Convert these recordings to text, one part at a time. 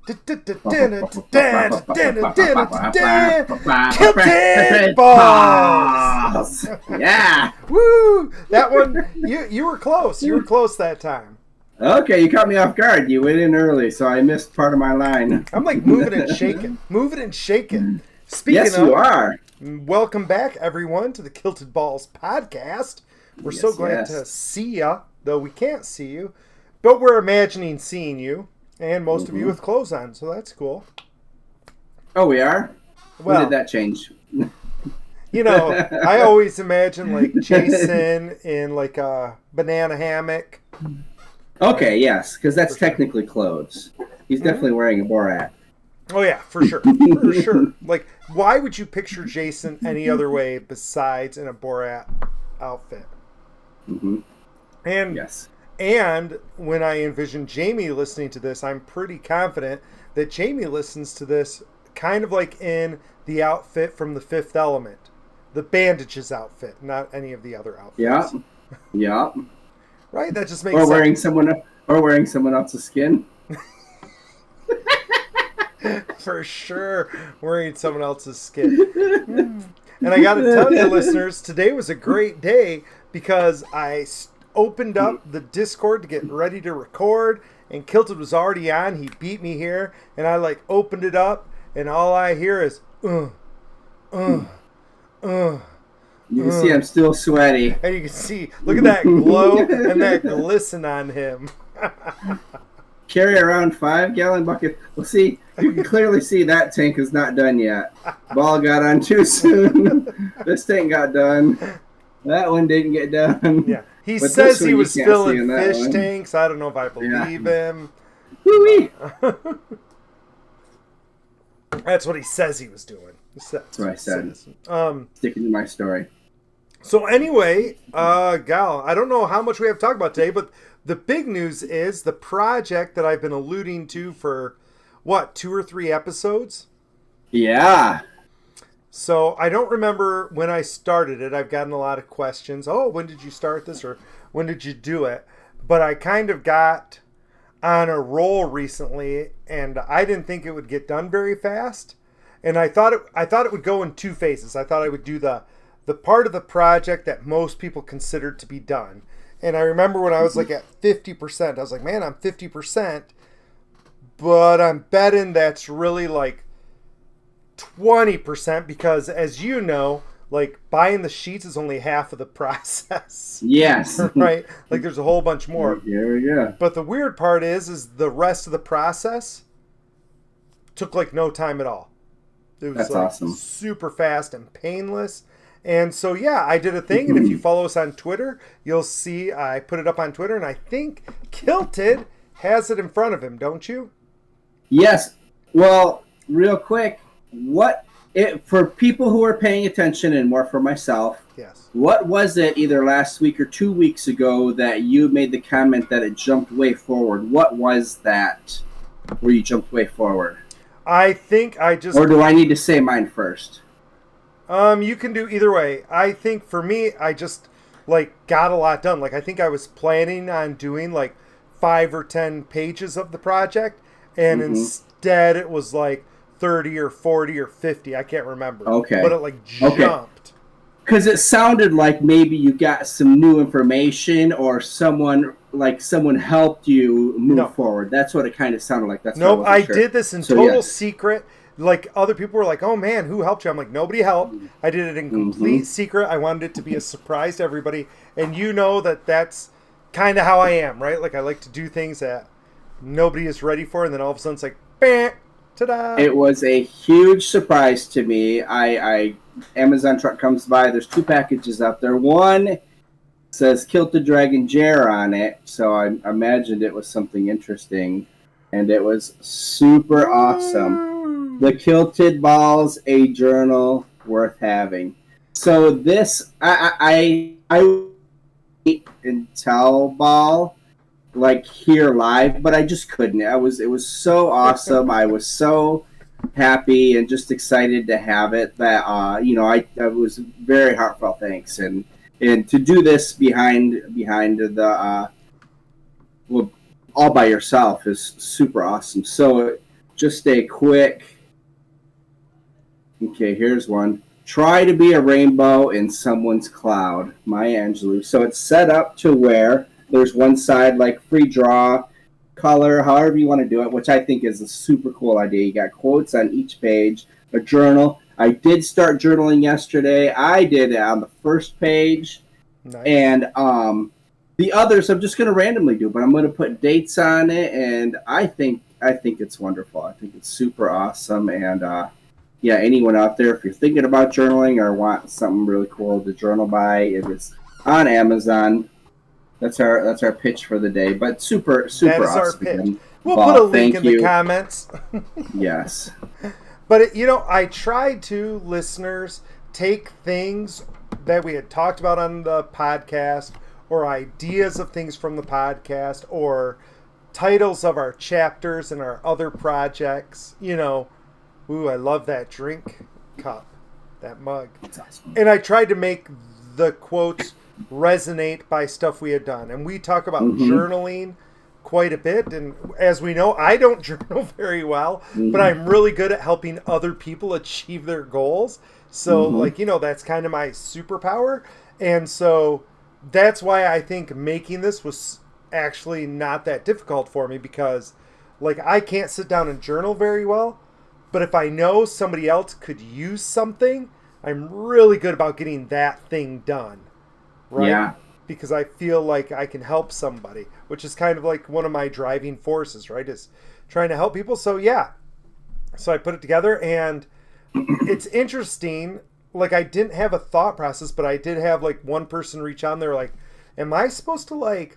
Kilted Balls! Yeah. Woo! That one, you were close. You were close that time. Okay, you caught me off guard. You went in early, so I missed part of my line. I'm like moving and shaking. Moving and shaking. Speaking Yes, of, you are. welcome back, everyone, to the Kilted Balls podcast. We're so glad to see ya, though we can't see you, but we're imagining seeing you, and most of you with clothes on, so that's cool. Oh, we are? Well, when did that change? You know, I always imagine like Jason in like a banana hammock. Okay, yes, because that's technically clothes. He's definitely wearing a Borat. Oh yeah, for sure, for sure. Like, why would you picture Jason any other way besides in a Borat outfit? Mm-hmm. And yes, and when I envision Jamie listening to this, I'm pretty confident that Jamie listens to this kind of like in the outfit from The Fifth Element, the bandages outfit, not any of the other outfits. Yeah, yeah. Right, that just makes or sense. wearing someone else's skin. For sure, wearing someone else's skin. And I got to tell you, listeners, today was a great day because I opened up the Discord to get ready to record, and Kilted was already on. He beat me here, and I like opened it up, and all I hear is You can see I'm still sweaty. And you can see, look at that glow and that glisten on him. Carry around 5-gallon bucket. Well, see, you can clearly see that tank is not done yet. Ball got on too soon. This tank got done. That one didn't get done. Yeah, he But says one he was you can't see filling in that fish one. tanks. I don't know if I believe him. Woo-wee. That's what he says he was doing. That's what I said. Um, Sticking to my story. So anyway, Gal, I don't know how much we have to talk about today, but the big news is the project that I've been alluding to for, 2 or 3 episodes? Yeah. So I don't remember when I started it. I've gotten a lot of questions. Oh, when did you start this? Or when did you do it? But I kind of got on a roll recently, and I didn't think it would get done very fast. And I thought it would go in 2 phases. I thought I would do the part of the project that most people considered to be done. And I remember when I was like at 50%, I was like, man, I'm 50%, but I'm betting that's really like 20% because, as you know, like buying the sheets is only half of the process. Yes. Right? Like there's a whole bunch more. Here we go. But the weird part is the rest of the process took like no time at all. It was That's like awesome. super fast and painless. And so, yeah, I did a thing. And if you follow us on Twitter, you'll see I put it up on Twitter. And I think Kilted has it in front of him, don't you? Yes. Well, real quick, for people who are paying attention and more for myself, Yes. what was it either last week or 2 weeks ago that you made the comment that it jumped way forward? What was that where you jumped way forward? I think I just... Or do I need to say mine first? You can do either way. I think for me, I just like got a lot done. Like I think I was planning on doing like 5 or 10 pages of the project, and instead it was like 30 or 40 or 50. I can't remember. Okay. But it like jumped. Because it sounded like maybe you got some new information or someone helped you move forward. That's what it kind of sounded like. That's Nope, I sure. did this in total secret. Like other people were like, "Oh man, who helped you?" I'm like, "Nobody helped. I did it in complete secret. I wanted it to be a surprise to everybody." And you know that's kind of how I am, right? Like I like to do things that nobody is ready for, and then all of a sudden it's like, bam, ta-da! It was a huge surprise to me. I Amazon truck comes by. There's 2 packages out there. One says Kilted Dragon Jer on it, so I imagined it was something interesting, and it was super awesome. The Kilted Balls, a journal worth having. So this, I and tell Ball like here live, but I just couldn't. It was so awesome. I was so happy and just excited to have it that I was very heartfelt thanks and to do this behind the all by yourself is super awesome. So just a quick. Okay, here's one. Try to be a rainbow in someone's cloud. Maya Angelou. So it's set up to where there's one side like free draw, color, however you want to do it, which I think is a super cool idea. You got quotes on each page, a journal. I did start journaling yesterday. I did it on the first page. Nice. And the others I'm just going to randomly do, but I'm going to put dates on it, and I think it's wonderful. I think it's super awesome, and yeah, anyone out there, if you're thinking about journaling or want something really cool to journal by, it is on Amazon. That's our pitch for the day. But super awesome. That is our pitch. We'll put a link in the comments. Yes. But I tried to, listeners, take things that we had talked about on the podcast, or ideas of things from the podcast, or titles of our chapters and our other projects. Ooh, I love that drink cup, that mug. That's awesome. And I tried to make the quotes resonate by stuff we had done. And we talk about journaling quite a bit. And as we know, I don't journal very well, but I'm really good at helping other people achieve their goals. So, that's kind of my superpower. And so that's why I think making this was actually not that difficult for me, because, I can't sit down and journal very well. But if I know somebody else could use something, I'm really good about getting that thing done. Right? Yeah. Because I feel like I can help somebody, which is kind of like one of my driving forces, right? Is trying to help people. So, yeah. So I put it together, and it's interesting. I didn't have a thought process, but I did have, one person reach on there, am I supposed to,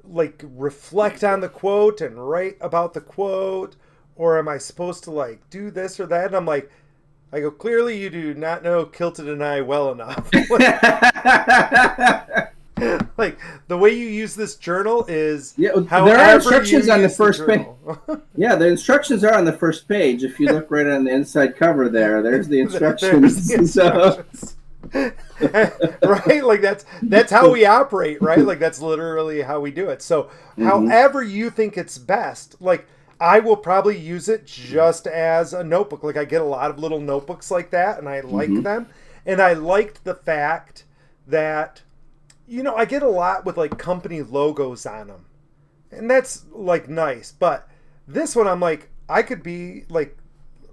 reflect on the quote and write about the quote? Or am I supposed to do this or that? And I'm like, I go, clearly you do not know Kilted and I well enough. The way you use this journal is there are instructions on the first page. Yeah, the instructions are on the first page. If you look right on the inside cover there's the instructions. There's the instructions. Right? That's how we operate, right? That's literally how we do it. So however you think it's best, I will probably use it just as a notebook. I get a lot of little notebooks like that, and I like them. And I liked the fact that, I get a lot with company logos on them. And that's nice. But this one, I'm I could be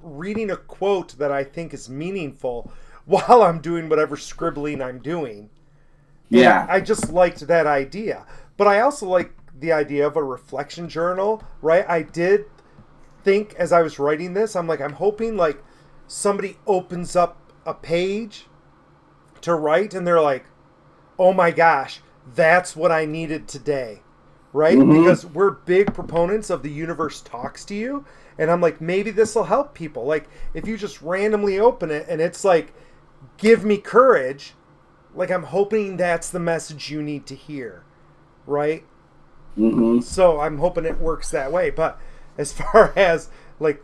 reading a quote that I think is meaningful while I'm doing whatever scribbling I'm doing. Yeah. And I just liked that idea. But I also like the idea of a reflection journal, right? I did think as I was writing this, I'm hoping somebody opens up a page to write and they're like, oh my gosh, that's what I needed today, right? Because we're big proponents of the universe talks to you. And I'm maybe this will help people. If you just randomly open it and it's give me courage, I'm hoping that's the message you need to hear, right? So I'm hoping it works that way. But as far as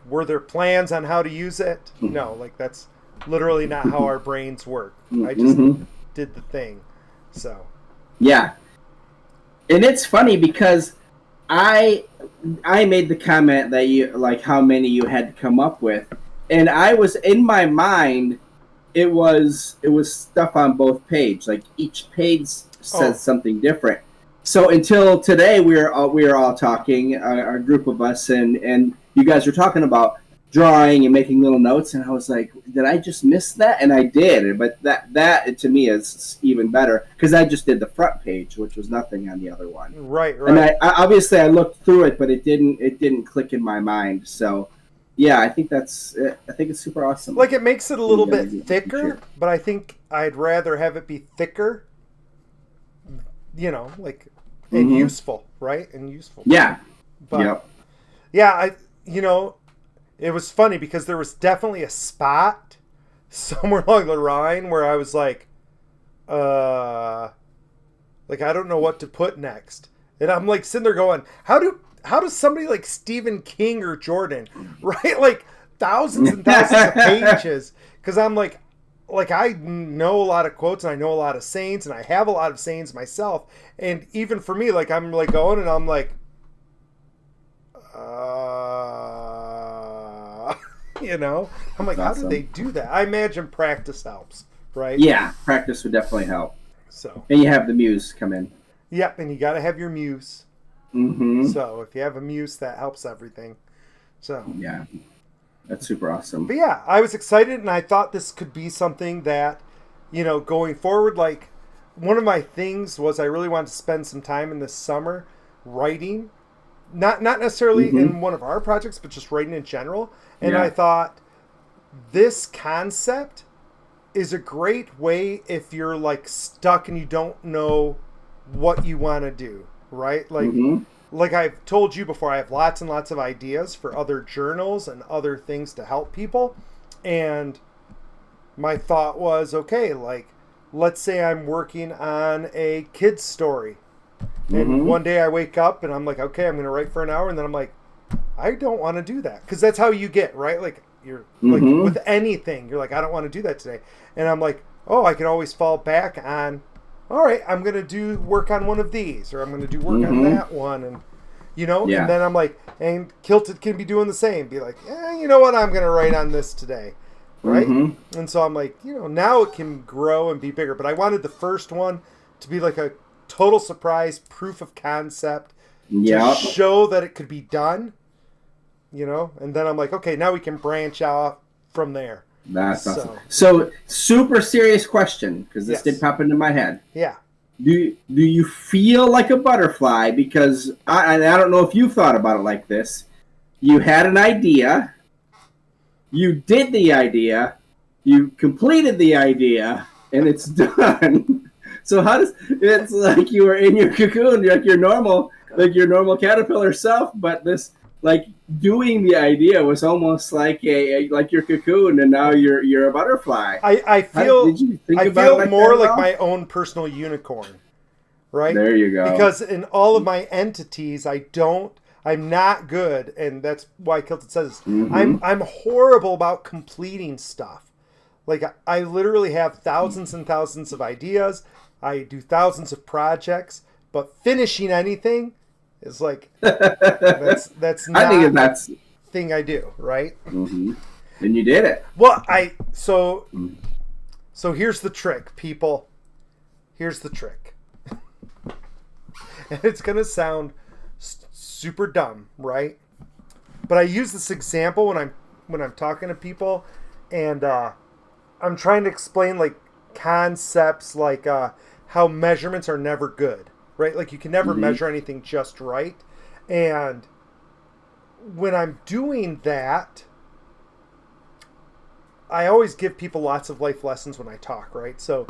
were there plans on how to use it? No, that's literally not how our brains work. I just did the thing. So yeah, and it's funny because I made the comment that you how many you had to come up with, and I was in my mind. It was stuff on both pages. Each page says something different. So until today, we were all talking, a group of us, and you guys were talking about drawing and making little notes, and I was like, did I just miss that? And I did, but that to me is even better because I just did the front page, which was nothing on the other one. Right. And I obviously I looked through it, but it didn't click in my mind. So yeah, I think it's super awesome. It makes it a little bit thicker, but I think I'd rather have it be thicker. And useful, right? And useful. Yeah. But, yeah, it was funny because there was definitely a spot somewhere along the line where I was I don't know what to put next. And I'm sitting there going, how does somebody like Stephen King or Jordan write thousands and thousands of pages? Because I'm I know a lot of quotes and I know a lot of sayings and I have a lot of sayings myself. And even for me, I'm going and I'm You know, I'm like, how Awesome. did they do that? I imagine practice helps, right? Yeah, practice would definitely help. So, And you have the muse come in. yep, and you got to have your muse. Mm-hmm. So if you have a muse, that helps everything. So Yeah, that's super awesome. but yeah, I was excited, and I thought this could be something that, going forward, like one of my things was I really wanted to spend some time in this summer writing, not necessarily Mm-hmm. in one of our projects, but just writing in general. And Yeah. I thought this concept is a great way if you're like stuck and you don't know what you want to do, right? Mm-hmm. Like I've told you before, I have lots and lots of ideas for other journals and other things to help people. And my thought was, okay, like let's say I'm working on a kid's story. And Mm-hmm. one day I wake up and I'm like, okay, I'm going to write for an hour. And then I'm like, I don't want to do that. Because that's how you get, right? Like you're like Mm-hmm. with anything, you're like, I don't want to do that today. And I'm like, oh, I can always fall back on, all right, I'm going to do work on one of these, or I'm going to do work on Mm-hmm. that one. And, Yeah. and then I'm like, and Kilted can be doing the same. Be like, you know what? I'm going to write on this today. Right? Mm-hmm. And so I'm like, now it can grow and be bigger. But I wanted the first one to be like a total surprise proof of concept Yeah. to show that it could be done, and then I'm like, okay, now we can branch out from there. That's awesome. So- So, super serious question, because this Yes. did pop into my head. Yeah. Do you feel like a butterfly? Because I don't know if you've thought about it like this. You had an idea. You did the idea. You completed the idea, and it's done. So it's like you were in your cocoon, like your normal caterpillar self, but this like doing the idea was almost like like your cocoon, and now you're a butterfly. I feel Did you think I about feel it like more that at like all? my own personal unicorn. Right? There you go. Because in all of my entities, I'm not good, and that's why Kilted says Mhm. I'm horrible about completing stuff. Like I literally have thousands and thousands of ideas. I do thousands of projects, but finishing anything is like that's not I think that's. the thing I do, right? Mhm. And you did it. Well, so here's the trick, people. Here's the trick. And it's going to sound super dumb, right? But I use this example when I'm talking to people, and I'm trying to explain like concepts like how measurements are never good, right? Like you can never measure anything just right. And when I'm doing that, I always give people lots of life lessons when I talk, right? So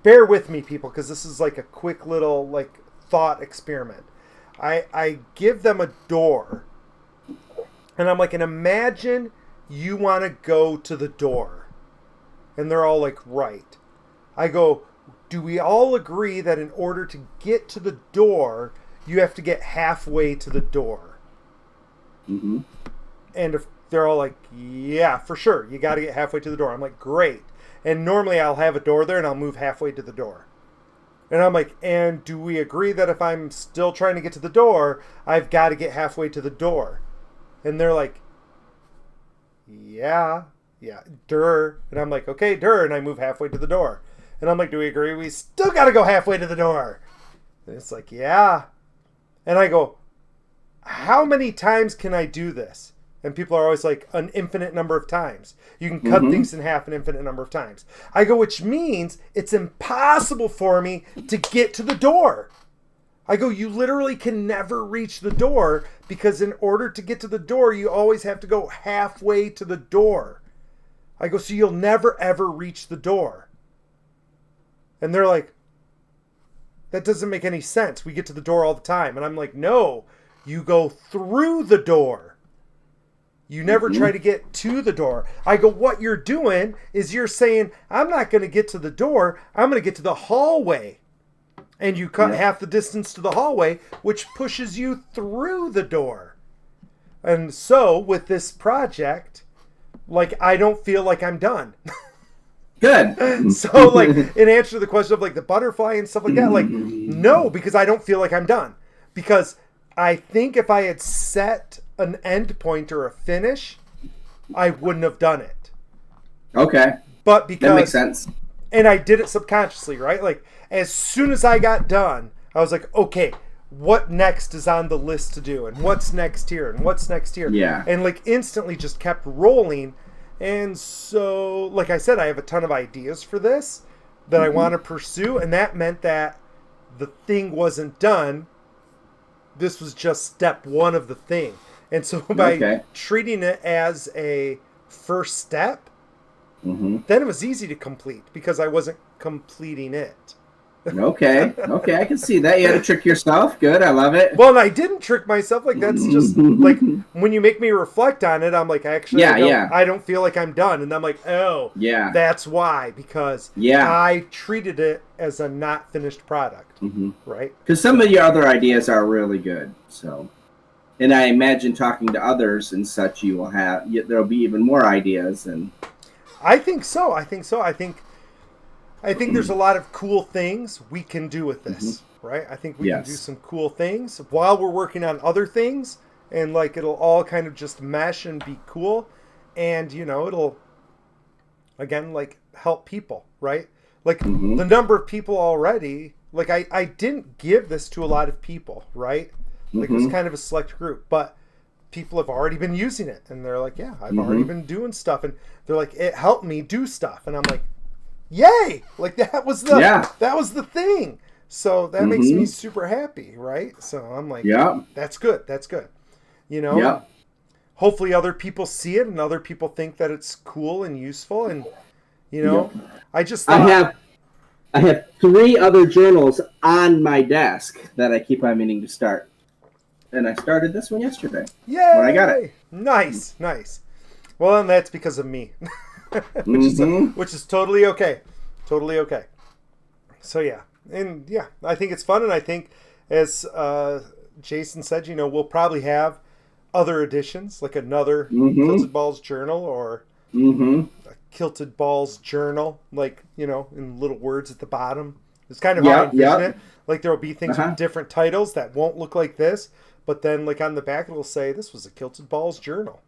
bear with me, people, because this is like a quick little like thought experiment. I give them a door, and I'm like, and imagine you want to go to the door, and they're all like, right. I go, do we all agree that in order to get to the door, you have to get halfway to the door? Mm-hmm. And if they're all like, yeah, for sure, you got to get halfway to the door. I'm like, great. And normally I'll have a door there, and I'll move halfway to the door. And I'm like, and do we agree that if I'm still trying to get to the door, I've got to get halfway to the door? And they're like, yeah, der. And I'm like, okay, der. And I move halfway to the door. And I'm like, do we agree we still got to go halfway to the door? And it's like, yeah. And I go, how many times can I do this? And people are always like, an infinite number of times. You can cut things in half an infinite number of times. I go, which means it's impossible for me to get to the door. I go, you literally can never reach the door, because in order to get to the door, you always have to go halfway to the door. I go, so you'll never ever reach the door. And they're like, that doesn't make any sense. We get to the door all the time. And I'm like, no, you go through the door. You never try to get to the door. I go, what you're doing is you're saying, I'm not going to get to the door. I'm going to get to the hallway. And you cut half the distance to the hallway, which pushes you through the door. And so with this project, like, I don't feel like I'm done. Good. So, like, in answer to the question of, like, the butterfly and stuff like that, like, no, because I don't feel like I'm done. Because I think if I had set an end point or a finish, I wouldn't have done it. Okay. But because That makes sense. and I did it subconsciously, right? Like as soon as I got done, I was like, okay, what next is on the list to do, and what's next here, and what's next here, Yeah. and like instantly just kept rolling. And so, like I said, I have a ton of ideas for this that I want to pursue, and that meant that the thing wasn't done. This was just step one of the thing. And so by treating it as a first step, then it was easy to complete because I wasn't completing it. Okay, I can see that. You had to trick yourself. Good, I love it. Well, and I didn't trick myself. Like that's just like when you make me reflect on it, I'm like, actually, I don't feel like I'm done, and I'm like, oh, yeah, that's why, because I treated it as a not finished product, right? Because some of your other ideas are really good. So, and I imagine talking to others and such, you will have there'll be even more ideas. And I think so. I think there's a lot of cool things we can do with this, right? I think we can do some cool things while we're working on other things, and like it'll all kind of just mesh and be cool, and it'll again like help people, right? Like the number of people already, like I didn't give this to a lot of people, right? Like it was kind of a select group, but people have already been using it, and they're like, yeah, I've already been doing stuff, and they're like, it helped me do stuff, and I'm like, yay! Like that was the thing. So that makes me super happy, right? So I'm like, that's good. That's good. Hopefully other people see it and other people think that it's cool and useful. And I just thought, I have 3 other journals on my desk that I keep on meaning to start, and I started this one yesterday. Yay! When I got it. Nice. Well, and that's because of me. which is totally okay. Totally okay. So yeah. And yeah, I think it's fun, and I think as Jason said, we'll probably have other editions, like another Kilted Balls journal or a Kilted Balls journal, like, in little words at the bottom. It's kind of how I envision it. Like there'll be things with different titles that won't look like this, but then like on the back it'll say this was a Kilted Balls journal.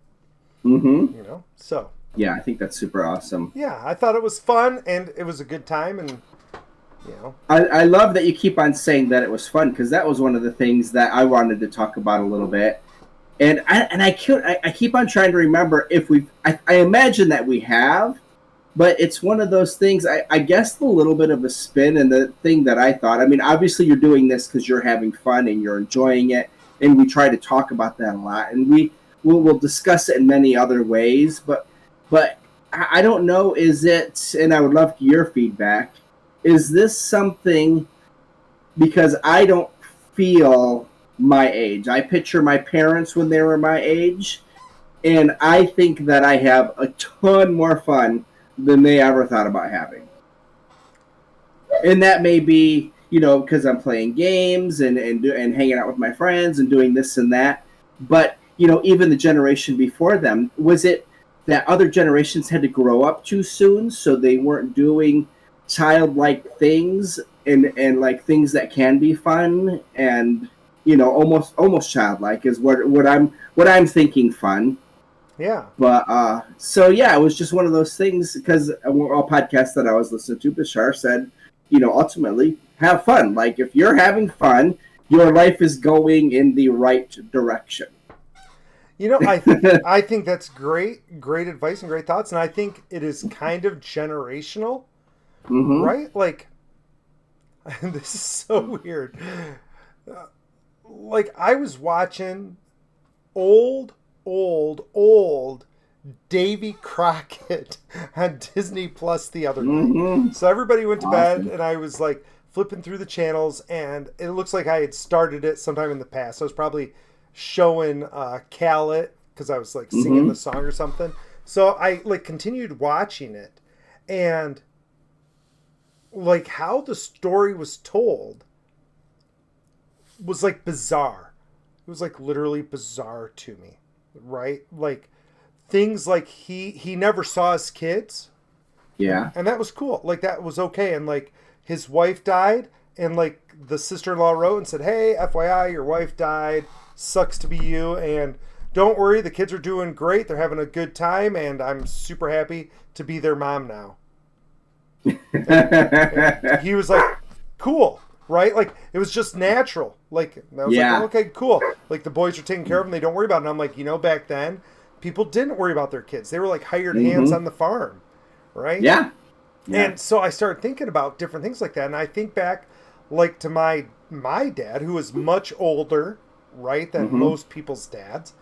So yeah, I think that's super awesome. Yeah, I thought it was fun, and it was a good time, and I love that you keep on saying that it was fun, because that was one of the things that I wanted to talk about a little bit, and I keep on trying to remember if I imagine that we have, but it's one of those things. I guess the little bit of a spin and the thing that I thought. I mean, obviously you're doing this because you're having fun and you're enjoying it, and we try to talk about that a lot, and we'll discuss it in many other ways, but I don't know, is it, and I would love your feedback, is this something, because I don't feel my age. I picture my parents when they were my age, and I think that I have a ton more fun than they ever thought about having. And that may be, because I'm playing games and hanging out with my friends and doing this and that, but, even the generation before them, was it that other generations had to grow up too soon, so they weren't doing childlike things and like things that can be fun and almost childlike is what I'm thinking fun. Yeah. But so yeah, it was just one of those things, because a podcast that I was listening to, Bashar said, ultimately have fun. Like if you're having fun, your life is going in the right direction. I think that's great advice and great thoughts, and I think it is kind of generational, right? Like, this is so weird. Like, I was watching old Davy Crockett on Disney Plus the other night. So everybody went to bed, and I was like flipping through the channels, and it looks like I had started it sometime in the past. I was probably showing Khaled because I was like singing the song or something. So I like continued watching it, and like how the story was told was like bizarre. It was like literally bizarre to me, right? Like things like he never saw his kids. Yeah. And that was cool. Like that was okay. And like his wife died, and like the sister-in-law wrote and said, "Hey, FYI, your wife died. Sucks to be you." And don't worry, the kids are doing great. They're having a good time, and I'm super happy to be their mom now. And he was like, cool, right? Like, it was just natural. Like, I was like, okay, cool. Like, the boys are taking care of them. They don't worry about it. And I'm like, back then, people didn't worry about their kids. They were like hired hands on the farm, right? Yeah. And so I started thinking about different things like that. And I think back, like, to my dad, who was much older, right, than most people's dads.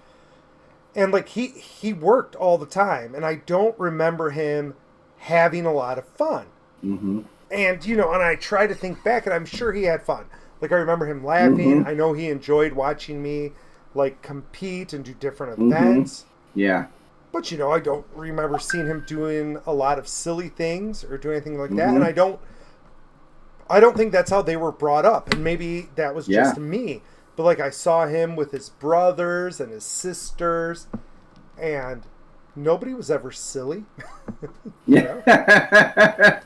And, like, he worked all the time. And I don't remember him having a lot of fun. And, and I try to think back, and I'm sure he had fun. Like, I remember him laughing. I know he enjoyed watching me, like, compete and do different events. Yeah. But, I don't remember seeing him doing a lot of silly things or doing anything like that. And I don't think that's how they were brought up. And maybe that was just me. But, like, I saw him with his brothers and his sisters, and nobody was ever silly. Yeah.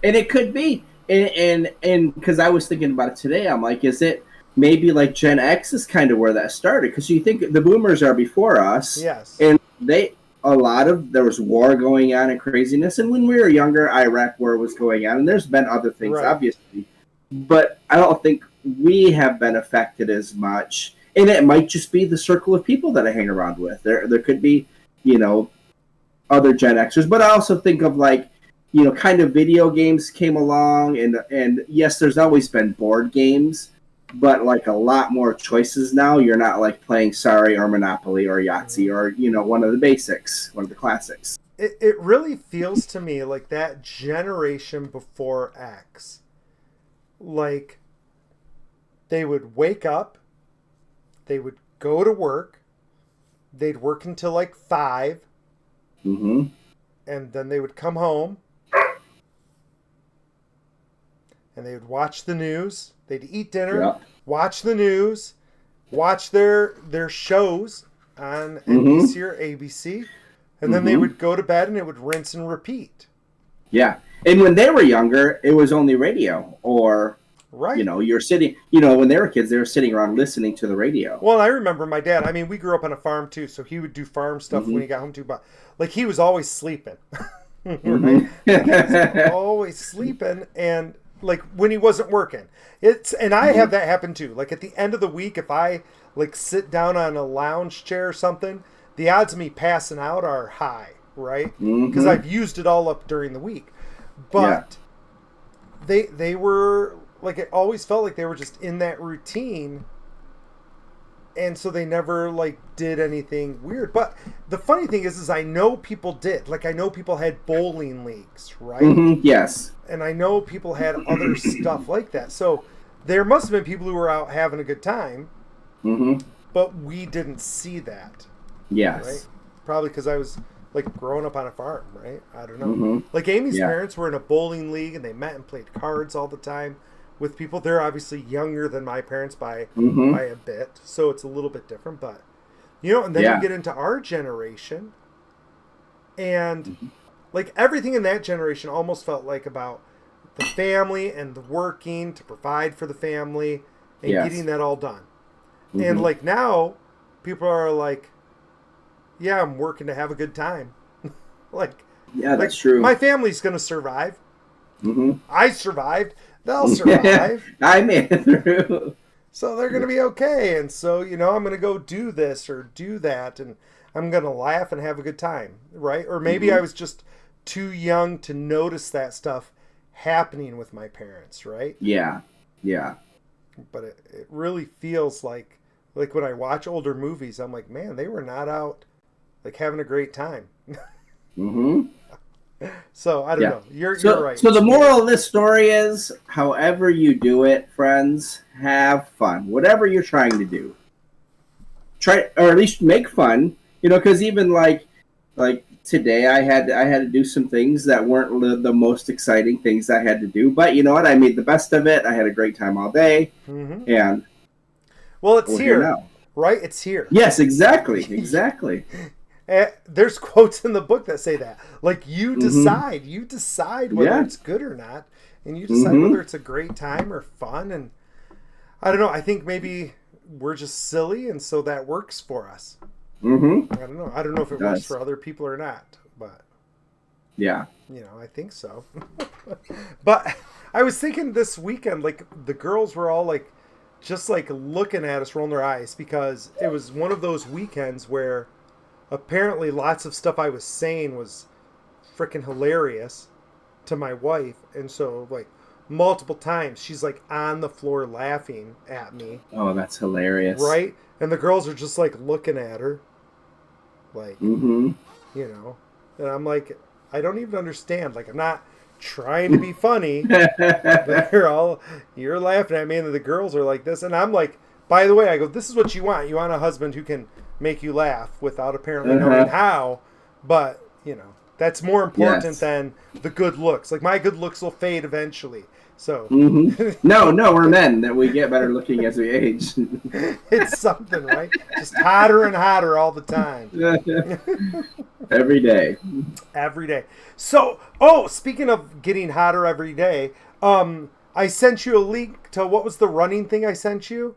And it could be. And because I was thinking about it today, I'm like, is it maybe like Gen X is kind of where that started? Because you think the boomers are before us. Yes. And there was war going on and craziness. And when we were younger, Iraq war was going on. And there's been other things, obviously. But I don't think we have been affected as much. And it might just be the circle of people that I hang around with. There could be, other Gen Xers. But I also think of like, kind of video games came along. And yes, there's always been board games. But like a lot more choices now. You're not like playing Sorry or Monopoly or Yahtzee or, one of the basics, one of the classics. It really feels to me like that generation before X. Like, they would wake up, they would go to work, they'd work until like 5, and then they would come home, and they would watch the news, they'd eat dinner, watch the news, watch their shows on NBC or ABC, and then they would go to bed and it would rinse and repeat. Yeah. And when they were younger, it was only radio or, you're sitting, when they were kids, they were sitting around listening to the radio. Well, I remember my dad. I mean, we grew up on a farm too, so he would do farm stuff when he got home too. But like, he was always sleeping, right? Like, he was always sleeping, and like when he wasn't working, and I have that happen too. Like at the end of the week, if I like sit down on a lounge chair or something, the odds of me passing out are high, right? Because I've used it all up during the week. But they were like, it always felt like they were just in that routine, and so they never like did anything weird. But the funny thing is I know people did. Like, I know people had bowling leagues, right? Yes. And I know people had other stuff like that. So there must have been people who were out having a good time, but we didn't see that. Yes. Right? Probably because I was like growing up on a farm, right? I don't know. Like Amy's parents were in a bowling league, and they met and played cards all the time with people. They're obviously younger than my parents by a bit, so it's a little bit different. But and then you get into our generation, and like everything in that generation almost felt like about the family and the working to provide for the family and getting that all done. And like now, people are like, yeah, I'm working to have a good time. That's true. My family's going to survive. I survived. They'll survive. I made it through. So they're going to be okay. And so, I'm going to go do this or do that. And I'm going to laugh and have a good time. Right? Or maybe I was just too young to notice that stuff happening with my parents. Right? Yeah. Yeah. But it really feels like when I watch older movies, I'm like, man, they were not out like having a great time. So I don't know. You're right. So the moral of this story is, however you do it, friends, have fun. Whatever you're trying to do, try, or at least make fun. Because even like today, I had to do some things that weren't the most exciting things I had to do. But you know what? I made the best of it. I had a great time all day, and well, it's here now. Right? It's here. Yes, exactly. Exactly. There's quotes in the book that say that. Like, you decide. You decide whether it's good or not. And you decide whether it's a great time or fun. And I don't know. I think maybe we're just silly, and so that works for us. Mm-hmm. I don't know. I don't know if it works for other people or not, but yeah. I think so. But I was thinking this weekend, like the girls were all like, just like looking at us, rolling their eyes, because it was one of those weekends where apparently lots of stuff I was saying was freaking hilarious to my wife, and so like multiple times she's like on the floor laughing at me. Oh, that's hilarious. Right? And the girls are just like looking at her, like, Mm-hmm. And I'm like, I don't even understand. Like, I'm not trying to be funny, but you're laughing at me, and the girls are like this, and I'm like, by the way, I go, this is what you want. You want a husband who can make you laugh without apparently knowing how, but that's more important than the good looks. Like, my good looks will fade eventually. So no, we're men that we get better looking as we age. It's something, right? Just hotter and hotter all the time. Every day. Every day. So, speaking of getting hotter every day, I sent you a link to, what was the running thing I sent you?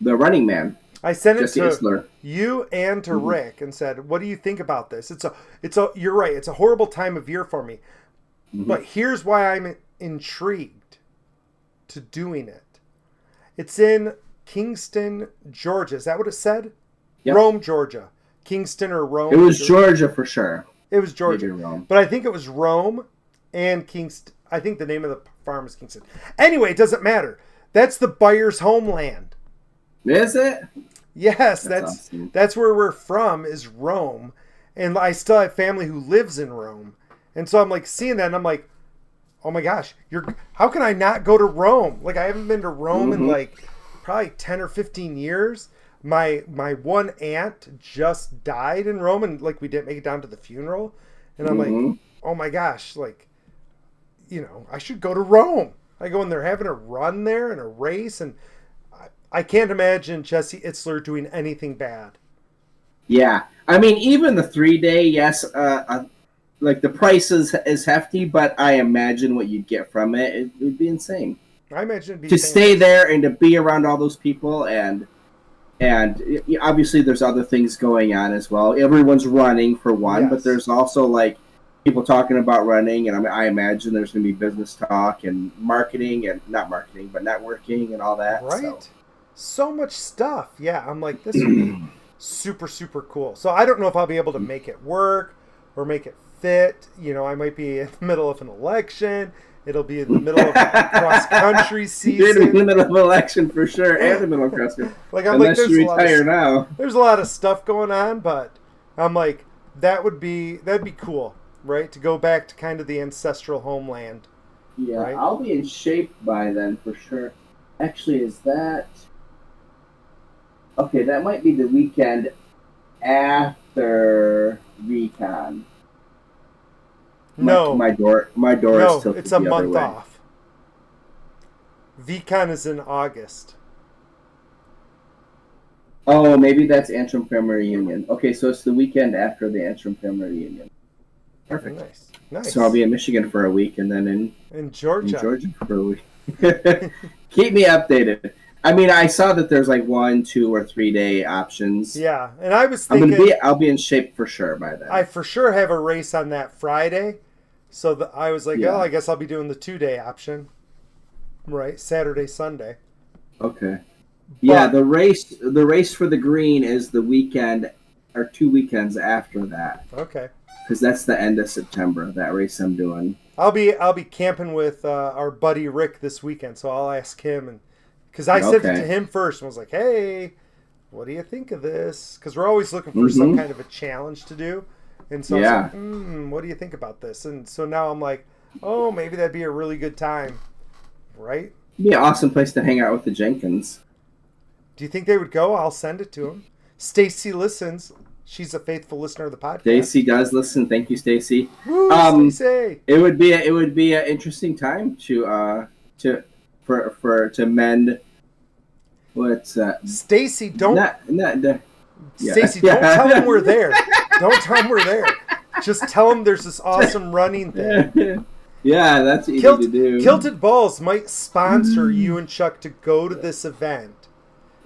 The Running Man. I sent it Jesse to Isler. You and to Rick and said, "What do you think about this?" You're right. It's a horrible time of year for me, but here's why I'm intrigued to doing it. It's in Kingston, Georgia. Is that what it said? Yep. Rome, Georgia. Kingston or Rome? It was Georgia for sure. It was Georgia. Maybe Rome. But I think it was Rome and Kingston. I think the name of the farm is Kingston. Anyway, it doesn't matter. That's the buyer's homeland. Is it? Yes, awesome. That's where we're from, is Rome. And I still have family who lives in Rome. And so I'm like seeing that and I'm like, oh my gosh, how can I not go to Rome? Like, I haven't been to Rome in like probably 10 or 15 years. My one aunt just died in Rome, and like we didn't make it down to the funeral. And I'm like, oh my gosh, like, I should go to Rome. I go and they're having a run there and a race, and I can't imagine Jesse Itzler doing anything bad. Yeah. I mean, even the 3-day, yes, like the price is hefty, but I imagine what you'd get from it would be insane. I imagine it'd be to stay there and to be around all those people, and obviously there's other things going on as well. Everyone's running for one, but there's also like people talking about running, and I imagine there's going to be business talk and marketing, and not marketing, but networking and all that. Right. So much stuff. Yeah, I'm like, this would be super, super cool. So I don't know if I'll be able to make it work or make it fit. I might be in the middle of an election. It'll be in the middle of cross-country season. You're in the middle of an election for sure, and the middle of cross-country. Like, I'm unless like, you retire now. There's a lot of stuff going on, but I'm like, that'd be cool, right? To go back to kind of the ancestral homeland. Yeah, right? I'll be in shape by then for sure. Actually, is that... Okay, that might be the weekend after Recon. No, my door is tilted it's a the other month way. off. VCon is in August. Oh, maybe that's Antrim Family Reunion. Okay, so it's the weekend after the Antrim Family Reunion. Perfect. Nice. So I'll be in Michigan for a week, and then in Georgia for a week. Keep me updated. I mean, I saw that there's like 1, 2, or 3 day options. Yeah, and I was thinking I'll be in shape for sure by then. I for sure have a race on that Friday, so I was like, I guess I'll be doing the 2-day option, right? Saturday, Sunday. Okay. Yeah, the race for the green is the weekend or 2 weekends after that. Okay. Because that's the end of September. That race I'm doing. I'll be camping with our buddy Rick this weekend, so I'll ask him, and because I sent it to him first and was like, hey, what do you think of this? Because we're always looking for some kind of a challenge to do, and so I was like, what do you think about this? And so now I'm like, oh, maybe that'd be a really good time, right? It'd be an awesome place to hang out with the Jenkins. Do you think they would go? I'll send it to them. Stacy listens. She's a faithful listener of the podcast. Stacy does listen. Thank you, Stacy. Stacy. It would be an interesting time to mend. What's that? Stacy, don't. Stacy, don't tell them we're there. Don't tell them we're there. Just tell them there's this awesome running thing. Yeah, that's easy to do. Kilted Balls might sponsor you and Chuck to go to this event.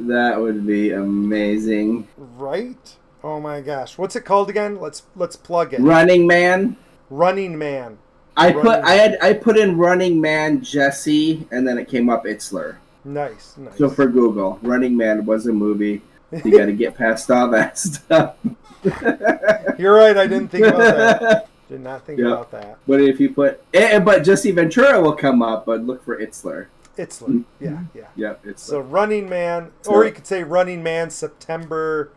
That would be amazing. Right? Oh my gosh. What's it called again? Let's plug it. Running Man. Running Man. I put in Running Man Jesse, and then it came up Itzler. Nice. So for Google, Running Man was a movie. You got to get past all that stuff. You're right. I didn't think about that. Did not think about that. But if you but Jesse Ventura will come up, but look for Itzler. Itzler. Yeah. Yep. Itzler. So Running Man, or you could say Running Man September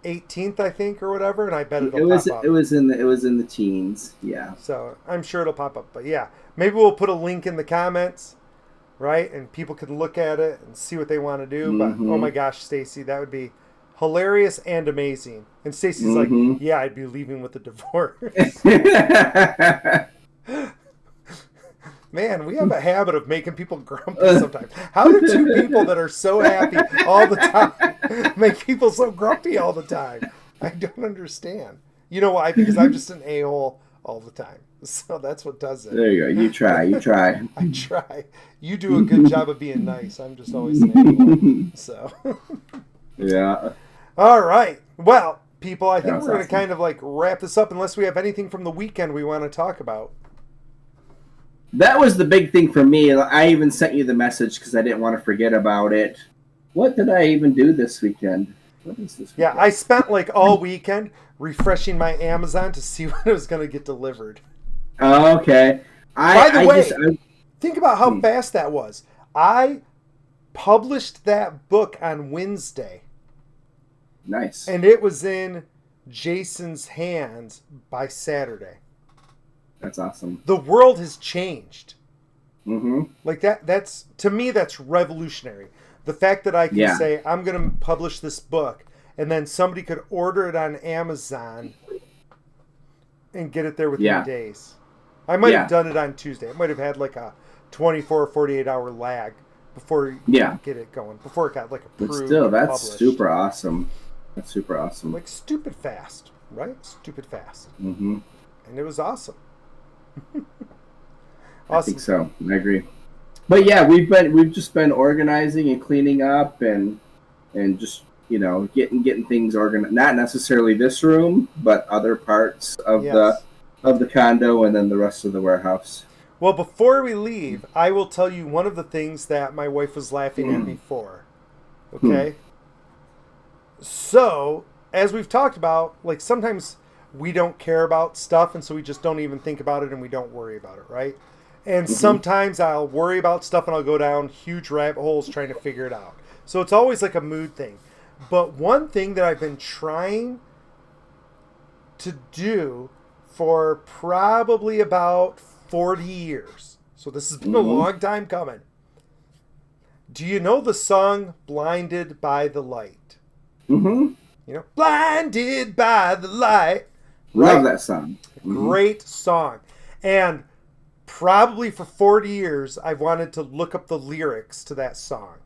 18th, I think, or whatever, and I bet it'll pop up. It was in the teens. Yeah. So I'm sure it'll pop up. But yeah, maybe we'll put a link in the comments, right? And people can look at it and see what they want to do. But oh my gosh, Stacy, that would be hilarious and amazing. And Stacy's like, yeah, I'd be leaving with a divorce. Man, we have a habit of making people grumpy sometimes. How do two people that are so happy all the time make people so grumpy all the time? I don't understand. You know why? Because I'm just an a-hole all the time. So that's what does it. There you go. You try. I try. You do a good job of being nice. I'm just always an a-hole. So. Yeah. All right. Well, people, I think we're going to awesome. kind of like wrap this up unless we have anything from the weekend we want to talk about. That was the big thing for me. I even sent you the message because I didn't want to forget about it. What did I even do this weekend? What is this weekend? Yeah, I spent like all weekend refreshing my Amazon to see when it was going to get delivered. Oh, okay. By the way, think about how fast that was. I published that book on Wednesday. Nice. And it was in Jason's hands by Saturday. That's awesome. The world has changed. Mm-hmm. Like that's to me, that's revolutionary. The fact that I can say, I'm going to publish this book, and then somebody could order it on Amazon and get it there within days. I might have done it on Tuesday. It might have had like a 24 or 48 hour lag before you get it going, before it got like approved. But still, that's published. super awesome. That's super awesome. Like stupid fast, right? Stupid fast. Mm-hmm. And it was awesome. Awesome. I think so. I agree. But yeah, we've just been organizing and cleaning up and just getting things organized. Not necessarily this room, but other parts of the condo and then the rest of the warehouse. Well, before we leave, I will tell you one of the things that my wife was laughing at me for. Okay? So, as we've talked about, like sometimes we don't care about stuff, and so we just don't even think about it and we don't worry about it, right? And sometimes I'll worry about stuff and I'll go down huge rabbit holes trying to figure it out. So it's always like a mood thing. But one thing that I've been trying to do for probably about 40 years, so this has been a long time coming. Do you know the song Blinded by the Light? Mm-hmm. You know, Blinded by the Light. Love that song. Great song. And probably for 40 years, I've wanted to look up the lyrics to that song.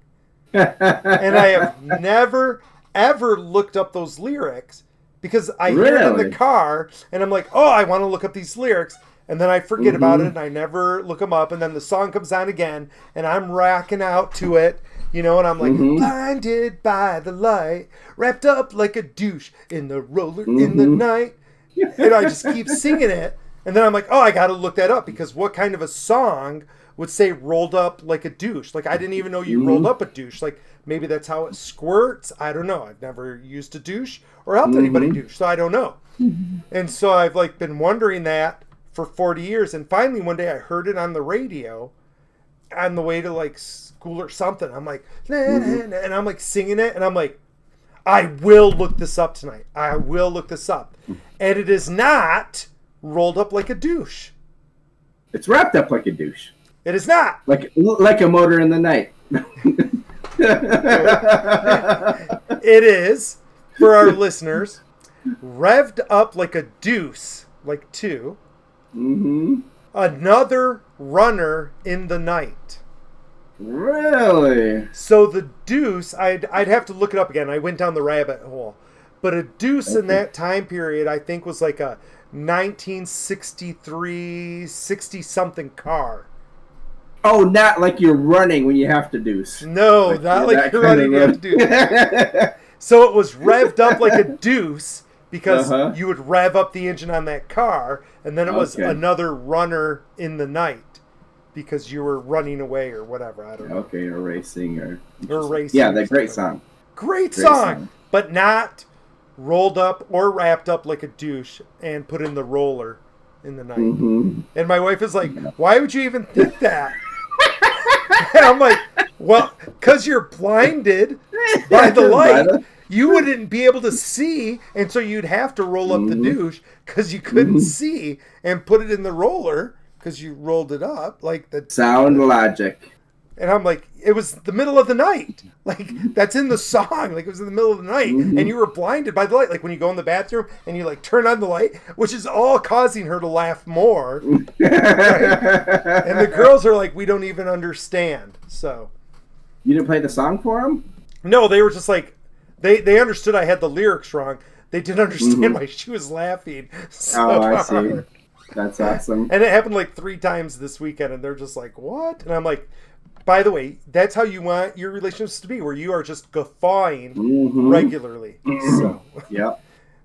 And I have never, ever looked up those lyrics because I hear it in the car and I'm like, oh, I want to look up these lyrics. And then I forget about it and I never look them up. And then the song comes on again and I'm rocking out to it, and I'm like, blinded by the light, wrapped up like a douche in the roller in the night. And I just keep singing it. And then I'm like, oh, I got to look that up because what kind of a song would say rolled up like a douche? Like, I didn't even know you rolled up a douche. Like, maybe that's how it squirts. I don't know. I've never used a douche or helped anybody douche, so I don't know. And so I've like been wondering that for 40 years. And finally one day I heard it on the radio on the way to like school or something. I'm like, and I'm like singing it. And I'm like, I will look this up tonight. I will look this up. And it is not rolled up like a douche. It's wrapped up like a douche. It is not. Like a motor in the night. It is, for our listeners, revved up like a deuce, like two. Another runner in the night. Really? So the deuce, I'd have to look it up again. I went down the rabbit hole. But a deuce in that time period, I think, was like a 1963, 60-something car. Oh, not like you're running when you have to deuce. No, not like you're running. You have to do. So it was revved up like a deuce because you would rev up the engine on that car, and then it was another runner in the night because you were running away or whatever. I don't know. Okay, or racing or racing. Yeah, that great song. Great song, but not rolled up or wrapped up like a douche and put in the roller in the night. Mm-hmm. And my wife is like, "Why would you even think that?" And I'm like, well, because you're blinded by the light. You wouldn't be able to see, and so you'd have to roll up the douche because you couldn't see and put it in the roller because you rolled it up. Like the sound logic. And I'm like, it was the middle of the night. Like, that's in the song. Like, it was in the middle of the night. And you were blinded by the light. Like, when you go in the bathroom and you, like, turn on the light, which is all causing her to laugh more. Right? And the girls are like, we don't even understand. So. You didn't play the song for them? No, they were just like, they understood I had the lyrics wrong. They didn't understand why she was laughing so I hard. see. That's awesome. And it happened, like, 3 times this weekend. And they're just like, what? And I'm like, by the way, that's how you want your relationships to be, where you are just guffawing regularly. So, yep.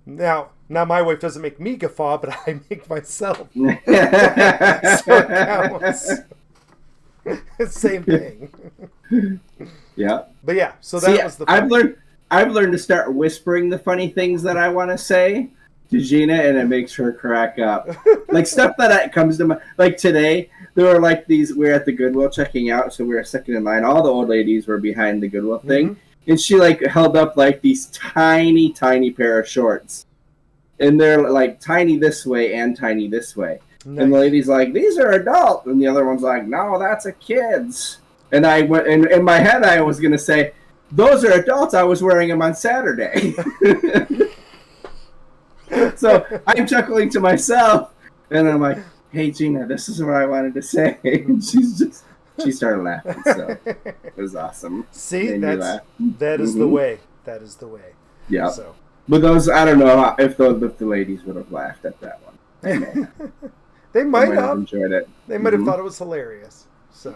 Now my wife doesn't make me guffaw, but I make myself. So it counts. Same thing. Yeah. But yeah, so that was the fun. I've learned to start whispering the funny things that I want to say to Gina, and it makes her crack up. Like stuff that comes to mind. Like today, there were like these. We were at the Goodwill checking out, so we were second in line. All the old ladies were behind the Goodwill thing, and she like held up like these tiny pair of shorts, and they're like tiny this way and tiny this way. Nice. And the lady's like, "These are adult," and the other one's like, "No, that's a kid's." And I went, and in my head, I was gonna say, "Those are adults. I was wearing them on Saturday." So I'm chuckling to myself, and I'm like, "Hey, Gina, this is what I wanted to say." And she started laughing. So it was awesome. See, that is the way. That is the way. Yeah. So. But those, I don't know if the ladies would have laughed at that one. They might have enjoyed it. They might have thought it was hilarious. So,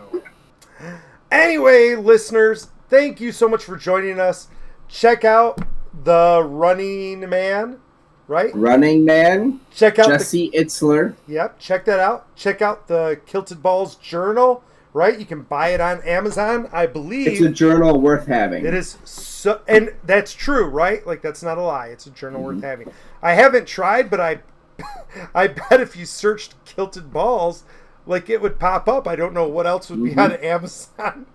anyway, listeners, thank you so much for joining us. Check out The Running Man. Right? Running Man. Check out Jesse Itzler. Yep, check that out. Check out the Kilted Balls journal, right? You can buy it on Amazon, I believe. It's a journal worth having. It is so, and that's true, right? Like that's not a lie. It's a journal worth having. I haven't tried, but I bet if you searched Kilted Balls, like it would pop up. I don't know what else would be on Amazon.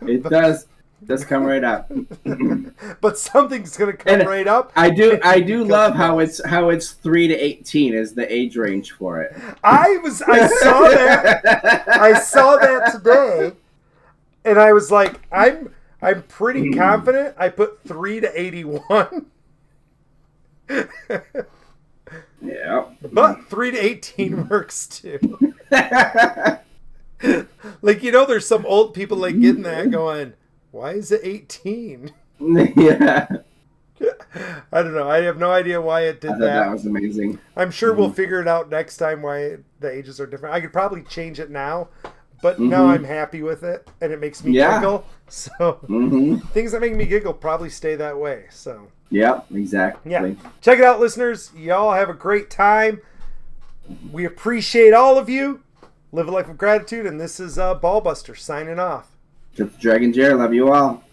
It does. Does come right up. But something's gonna come right up. I do love how it's 3 to 18 is the age range for it. I saw that today, and I was like, I'm pretty confident I put 3 to 81. Yeah. But 3 to 18 works too. Like, there's some old people like getting that going, why is it 18? Yeah. I don't know. I have no idea why it did that. That was amazing. I'm sure we'll figure it out next time why the ages are different. I could probably change it now, but now I'm happy with it, and it makes me giggle. So things that make me giggle probably stay that way. So yeah, exactly. Yeah. Check it out, listeners. Y'all have a great time. We appreciate all of you. Live a life of gratitude, and this is Ballbuster signing off. Dragon Jerry, love you all.